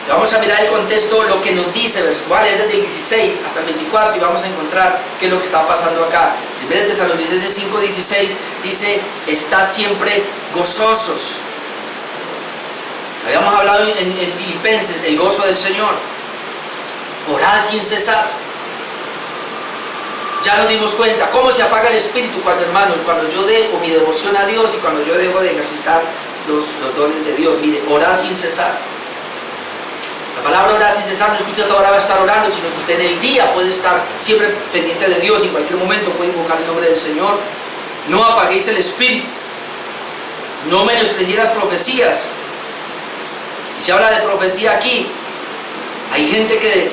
[SPEAKER 1] vamos a mirar el contexto, lo que nos dice, voy a leer desde el 16 hasta el 24 y vamos a encontrar qué es lo que está pasando acá. 1 Tesalonicenses 5:16 dice, estad siempre gozosos. Habíamos hablado en Filipenses, el gozo del Señor. Orad sin cesar. Ya nos dimos cuenta, ¿cómo se apaga el Espíritu? Hermanos, cuando yo dejo mi devoción a Dios y cuando yo dejo de ejercitar los dones de Dios. Mire, orad sin cesar. La palabra orar sin cesar no es que usted toda hora va a estar orando, sino que usted en el día puede estar siempre pendiente de Dios y en cualquier momento puede invocar el nombre del Señor. No apaguéis el Espíritu. No menospreciéis las profecías. Y se habla de profecía aquí. Hay gente que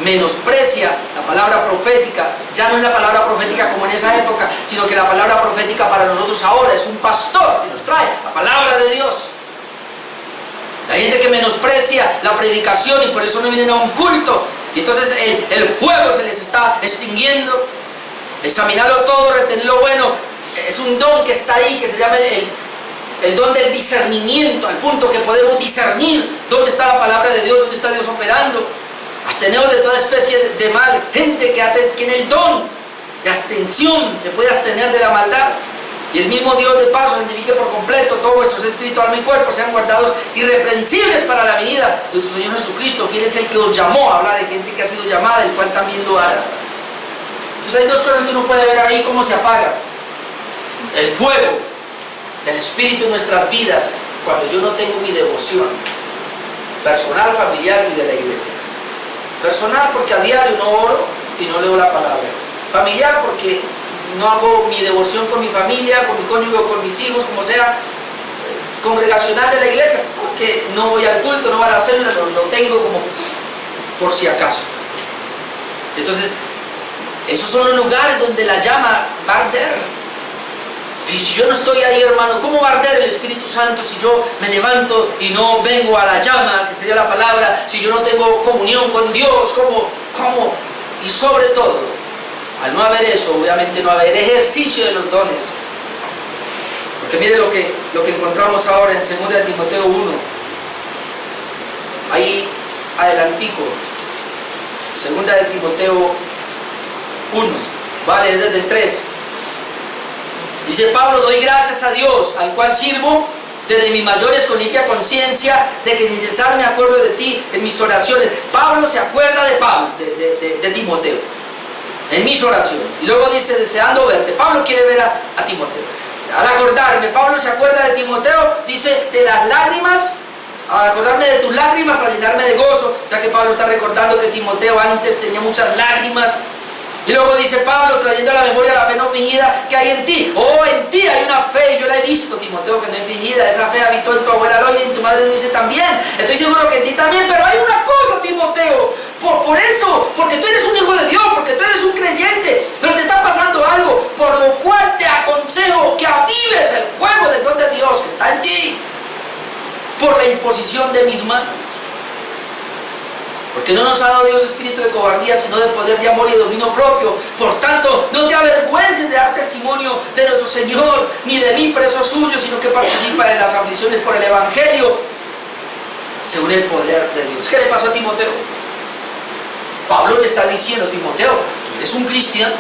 [SPEAKER 1] menosprecia la palabra profética. Ya no es la palabra profética como en esa época, sino que la palabra profética para nosotros ahora es un pastor que nos trae la palabra de Dios. Hay gente que menosprecia la predicación y por eso no vienen a un culto. Y entonces el fuego se les está extinguiendo. Examinarlo todo, retener lo bueno. Es un don que está ahí, que se llama el don del discernimiento, al punto que podemos discernir dónde está la palabra de Dios, dónde está Dios operando. Absteneos de toda especie de mal. Gente que tiene el don de abstención, se puede abstener de la maldad. Y el mismo Dios de paz os santifique por completo todo vuestro ser, espíritu, alma y cuerpo, sean guardados irreprensibles para la venida de nuestro Señor Jesucristo. Fiel es el que os llamó. Habla de gente que ha sido llamada, el cual también lo hará. Entonces hay dos cosas que uno puede ver ahí, cómo se apaga el fuego del Espíritu en nuestras vidas cuando yo no tengo mi devoción personal, familiar y de la iglesia. Personal porque a diario no oro y no leo la palabra. Familiar porque no hago mi devoción con mi familia, con mi cónyuge, con mis hijos, como sea. Congregacional de la iglesia porque no voy al culto, no voy a la célula, lo tengo como por si acaso. Entonces esos son los lugares donde la llama va a arder. Y si yo no estoy ahí, hermano, ¿cómo va a arder el Espíritu Santo si yo me levanto y no vengo a la llama, que sería la palabra? Si yo no tengo comunión con Dios, ¿cómo? Y sobre todo, al no haber eso, obviamente no haber ejercicio de los dones. Porque mire lo que encontramos ahora en 2 Timoteo 1. Ahí adelantico. 2 Timoteo 1. Vale, desde el 3. Dice Pablo, doy gracias a Dios, al cual sirvo desde mis mayores con limpia conciencia, de que sin cesar me acuerdo de ti en mis oraciones. Pablo se acuerda de Timoteo en mis oraciones. Y luego dice, deseando verte. Pablo quiere ver a Timoteo. Al acordarme, Pablo se acuerda de Timoteo, dice, de las lágrimas, al acordarme de tus lágrimas para llenarme de gozo. O sea que Pablo está recordando que Timoteo antes tenía muchas lágrimas. Y luego dice Pablo, trayendo a la memoria la fe no fingida que hay en ti. Oh, en ti hay una fe, yo la he visto, Timoteo, que no es fingida. Esa fe habitó en tu abuela Loida y en tu madre Eunice también. Estoy seguro que en ti también, pero hay una cosa, Timoteo. Por eso, porque tú eres un hijo de Dios, porque tú eres un creyente, pero te está pasando algo, por lo cual te aconsejo que avives el fuego del don de Dios que está en ti, por la imposición de mis manos. Porque no nos ha dado Dios espíritu de cobardía, sino de poder, de amor y de dominio propio. Por tanto, no te avergüences de dar testimonio de nuestro Señor, ni de mí preso suyo, sino que participa de las aflicciones por el Evangelio, según el poder de Dios. ¿Qué le pasó a Timoteo? Pablo le está diciendo, Timoteo, tú eres un cristiano,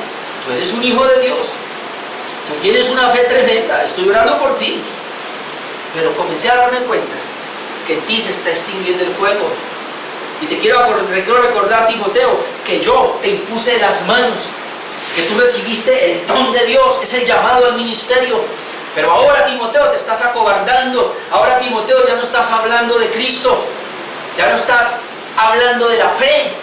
[SPEAKER 1] tú eres un hijo de Dios, tú tienes una fe tremenda, estoy orando por ti. Pero comencé a darme cuenta que en ti se está extinguiendo el fuego. Y te quiero recordar, Timoteo, que yo te impuse las manos, que tú recibiste el don de Dios, es el llamado al ministerio. Pero ahora, Timoteo, te estás acobardando. Ahora, Timoteo, ya no estás hablando de Cristo, ya no estás hablando de la fe.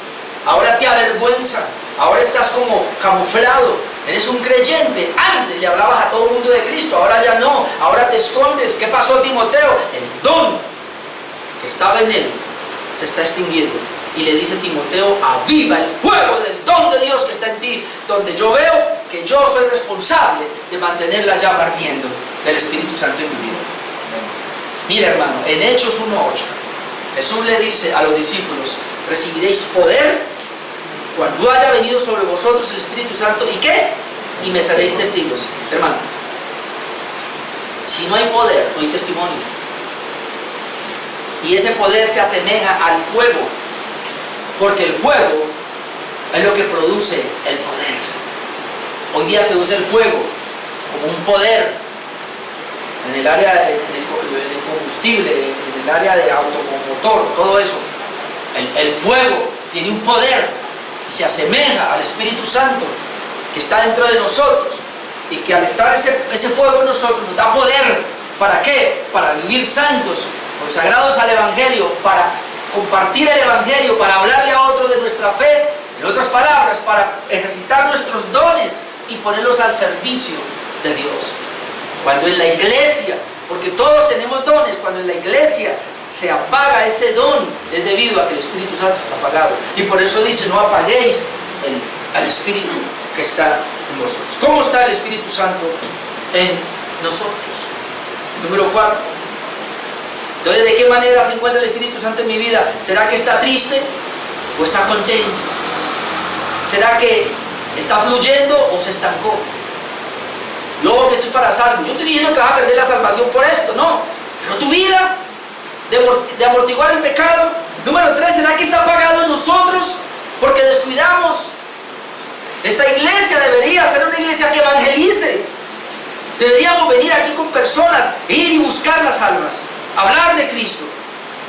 [SPEAKER 1] Ahora te avergüenza, ahora estás como camuflado. Eres un creyente. Antes le hablabas a todo el mundo de Cristo, ahora ya no, ahora te escondes. ¿Qué pasó, Timoteo? El don que estaba en él se está extinguiendo. Y le dice Timoteo, aviva el fuego del don de Dios que está en ti, donde yo veo que yo soy responsable de mantener la llama ardiendo del Espíritu Santo en mi vida. Mira, hermano, en Hechos 1:8, Jesús le dice a los discípulos, recibiréis poder cuando haya venido sobre vosotros el Espíritu Santo. ¿Y qué? Y me seréis testigos. Hermano, si no hay poder, no hay testimonio. Y ese poder se asemeja al fuego, porque el fuego es lo que produce el poder. Hoy día se usa el fuego como un poder en el área, en el combustible, en el área de automotor, todo eso. El fuego tiene un poder y se asemeja al Espíritu Santo que está dentro de nosotros, y que al estar ese fuego en nosotros nos da poder. ¿Para qué? Para vivir santos, consagrados al Evangelio, para compartir el Evangelio, para hablarle a otros de nuestra fe, en otras palabras, para ejercitar nuestros dones y ponerlos al servicio de Dios. Cuando en la iglesia, porque todos tenemos dones, cuando en la iglesia se apaga ese don, es debido a que el Espíritu Santo está apagado. Y por eso dice, no apaguéis al Espíritu que está en vosotros. ¿Cómo está el Espíritu Santo en nosotros? Número 4. Entonces, ¿de qué manera se encuentra el Espíritu Santo en mi vida? ¿Será que está triste o está contento? ¿Será que está fluyendo o se estancó? No, que esto es para salvos. Yo te dije que vas a perder la salvación por esto, no. Pero tu vida de amortiguar el pecado. Número 3, ¿será que está apagado en nosotros porque descuidamos? Esta iglesia debería ser una iglesia que evangelice. Deberíamos venir aquí con personas, ir y buscar las almas, hablar de Cristo.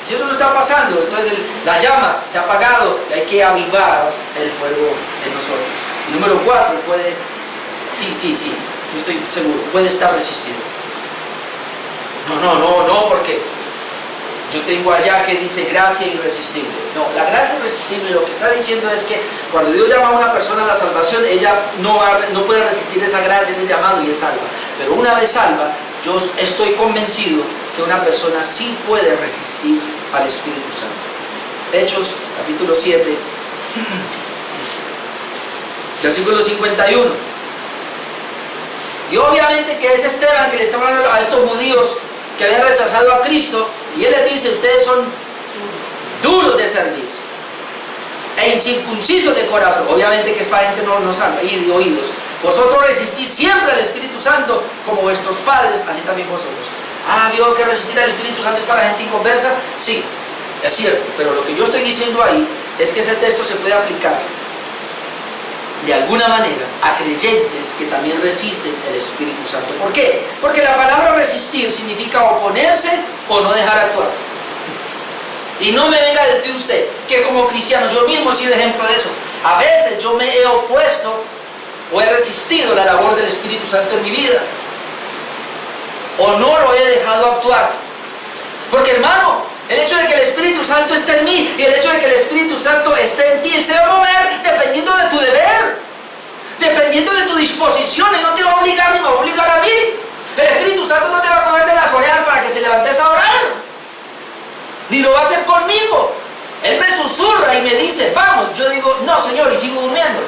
[SPEAKER 1] Si eso no está pasando, entonces la llama se ha apagado y hay que avivar el fuego en nosotros. Y número 4, puede, sí, yo estoy seguro, puede estar resistido. No, porque yo tengo allá que dice gracia irresistible. No, la gracia irresistible lo que está diciendo es que cuando Dios llama a una persona a la salvación, ella no puede resistir esa gracia, ese llamado, y es salva. Pero una vez salva, yo estoy convencido que una persona sí puede resistir al Espíritu Santo. Hechos, capítulo 7, versículo 51. Y obviamente que es Esteban que le está hablando a estos judíos que habían rechazado a Cristo, y él les dice, ustedes son duros de cerviz e incircuncisos de corazón. Obviamente que es para gente no salva y de oídos. Vosotros resistís siempre al Espíritu Santo como vuestros padres, así también vosotros. ¿Vio que resistir al Espíritu Santo es para gente inconversa? Sí, es cierto, pero lo que yo estoy diciendo ahí es que ese texto se puede aplicar de alguna manera a creyentes que también resisten el Espíritu Santo. ¿Por qué? Porque la palabra resistir significa oponerse o no dejar actuar. Y no me venga a decir usted que como cristiano, yo mismo he sido ejemplo de eso. A veces yo me he opuesto o he resistido la labor del Espíritu Santo en mi vida, o no lo he dejado actuar. Porque, hermano, el hecho de que el Espíritu Santo esté en mí y el hecho de que el Espíritu Santo esté en ti, Él se va a mover dependiendo de tu deber, dependiendo de tu disposición. Él no te va a obligar ni me va a obligar a mí. El Espíritu Santo no te va a coger de las orejas para que te levantes a orar, ni lo va a hacer conmigo. Él me susurra y me dice, vamos. Yo digo, no, Señor, y sigo durmiendo.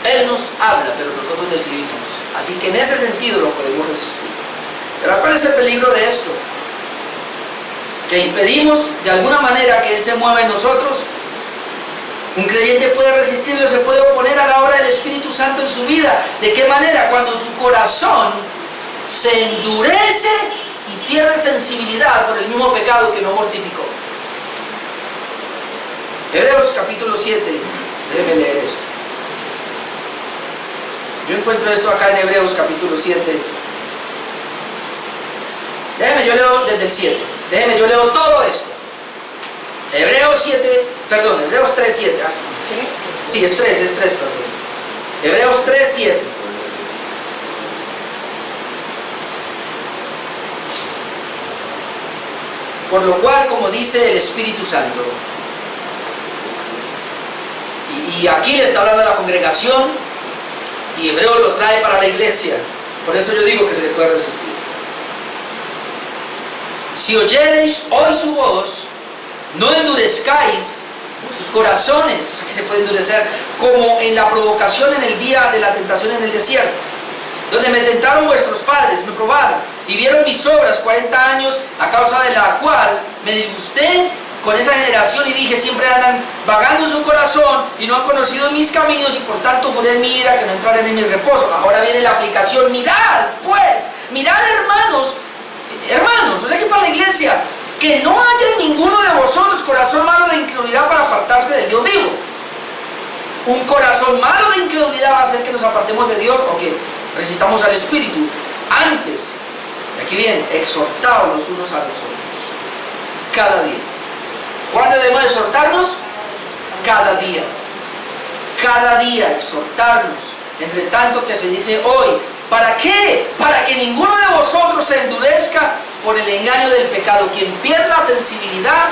[SPEAKER 1] Él nos habla, pero nosotros decidimos. Así que en ese sentido lo podemos resistir. Pero ¿cuál es el peligro de esto? Que impedimos de alguna manera que Él se mueva en nosotros. Un creyente puede resistirlo, se puede oponer a la obra del Espíritu Santo en su vida. ¿De qué manera? Cuando su corazón se endurece y pierde sensibilidad por el mismo pecado que no mortificó. Hebreos capítulo 7, déjeme leer esto. Yo encuentro esto acá en Hebreos capítulo 7. Déjeme, yo leo desde el 7. Déjeme, yo leo todo esto. Hebreos 3, 7. Sí, es 3, perdón. Hebreos 3, 7. Por lo cual, como dice el Espíritu Santo, y aquí le está hablando a la congregación, y Hebreos lo trae para la iglesia. Por eso yo digo que se le puede resistir. Si oyereis hoy su voz, no endurezcáis vuestros corazones. O sea que se puede endurecer como en la provocación en el día de la tentación en el desierto. donde me tentaron vuestros padres, me probaron y vieron mis obras 40 años, a causa de la cual me disgusté con esa generación y dije, siempre andan vagando en su corazón y no han conocido mis caminos, y por tanto juré en mi ira que no entrarán en mi reposo. Ahora viene la aplicación. Mirad pues, mirad hermanos, o sea que para la iglesia, que no haya en ninguno de vosotros corazón malo de incredulidad para apartarse del Dios vivo. Un corazón malo de incredulidad va a hacer que nos apartemos de Dios o que resistamos al Espíritu. Antes, y aquí viene, exhortaos los unos a los otros, cada día. ¿Cuándo debemos exhortarnos? Cada día. Cada día exhortarnos, entre tanto que se dice hoy. ¿Para qué? Para que ninguno de vosotros se endurezca por el engaño del pecado. Quien pierda la sensibilidad,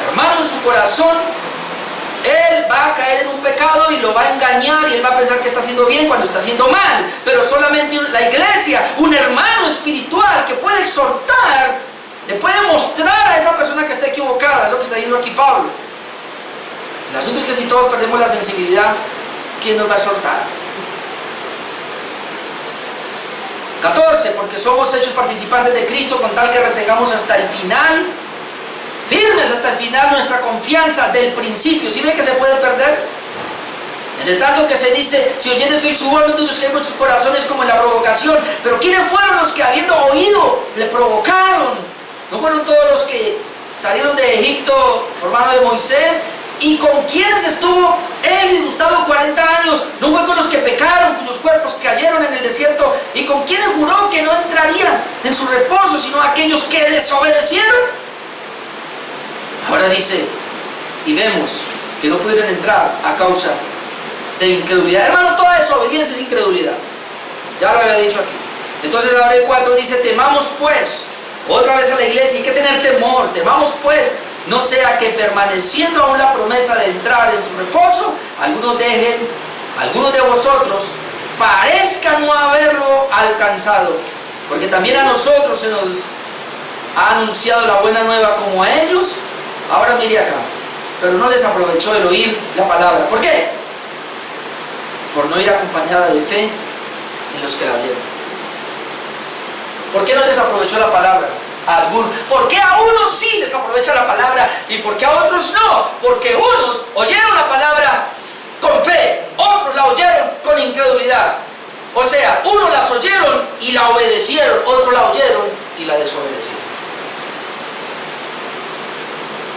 [SPEAKER 1] hermano, en su corazón, él va a caer en un pecado y lo va a engañar, y él va a pensar que está haciendo bien cuando está haciendo mal. Pero solamente la iglesia, un hermano espiritual que puede exhortar, le puede mostrar a esa persona que está equivocada. Es lo que está diciendo aquí Pablo. El asunto es que si todos perdemos la sensibilidad, ¿quién nos va a exhortar? 14, porque somos hechos participantes de Cristo con tal que retengamos hasta el final, firmes hasta el final, nuestra confianza del principio. ¿Sí ve que se puede perder? Entre tanto que se dice, si oyeres sois su voz, no induzcáis vuestros corazones como en la provocación. Pero ¿quiénes fueron los que, habiendo oído, le provocaron? ¿No fueron todos los que salieron de Egipto por mano de Moisés? ¿Y con quienes estuvo él disgustado 40 años? ¿No fue con los que pecaron, cuyos cuerpos cayeron en el desierto? ¿Y con quienes juró que no entrarían en su reposo, sino aquellos que desobedecieron? Ahora dice, y vemos que no pudieron entrar a causa de incredulidad. Hermano, toda desobediencia es incredulidad. Ya lo había dicho aquí. Entonces ahora el 4 dice, temamos pues. Otra vez a la iglesia, hay que tener temor. Temamos pues, no sea que permaneciendo aún la promesa de entrar en su reposo, algunos de vosotros parezcan no haberlo alcanzado. Porque también a nosotros se nos ha anunciado la buena nueva como a ellos. Ahora mire acá, pero no les aprovechó el oír la palabra. ¿Por qué? Por no ir acompañada de fe en los que la vieron. ¿Por qué no les aprovechó la palabra a algunos? ¿Por qué a unos sí les aprovecha la palabra y por qué a otros no? Porque unos oyeron la palabra con fe, otros la oyeron con incredulidad. O sea, unos las oyeron y la obedecieron, otros la oyeron y la desobedecieron.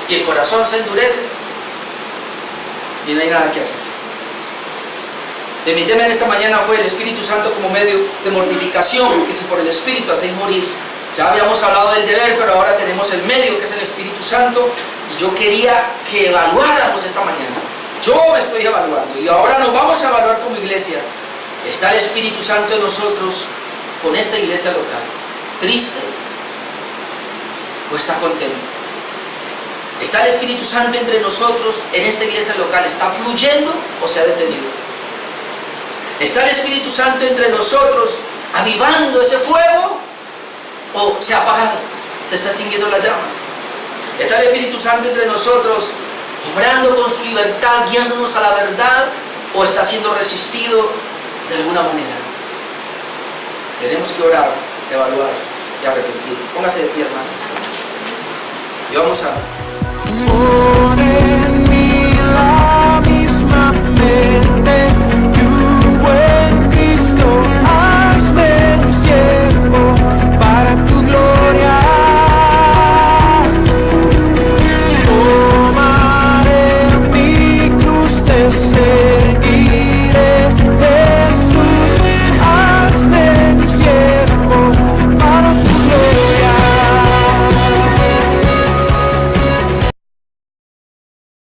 [SPEAKER 1] Y el corazón se endurece y no hay nada que hacer. De mi tema en esta mañana fue el Espíritu Santo como medio de mortificación, porque si por el Espíritu hacéis morir. Ya habíamos hablado del deber, pero ahora tenemos el medio, que es el Espíritu Santo, y yo quería que evaluáramos esta mañana. Yo me estoy evaluando, y ahora nos vamos a evaluar como iglesia. ¿Está el Espíritu Santo en nosotros con esta iglesia local? ¿Triste o está contento? ¿Está el Espíritu Santo entre nosotros en esta iglesia local? ¿Está fluyendo o se ha detenido? ¿Está el Espíritu Santo entre nosotros avivando ese fuego o se ha apagado? ¿Se está extinguiendo la llama? ¿Está el Espíritu Santo entre nosotros obrando con su libertad, guiándonos a la verdad, o está siendo resistido de alguna manera? Tenemos que orar, evaluar y arrepentir. Póngase de pie, hermanos. Y vamos a...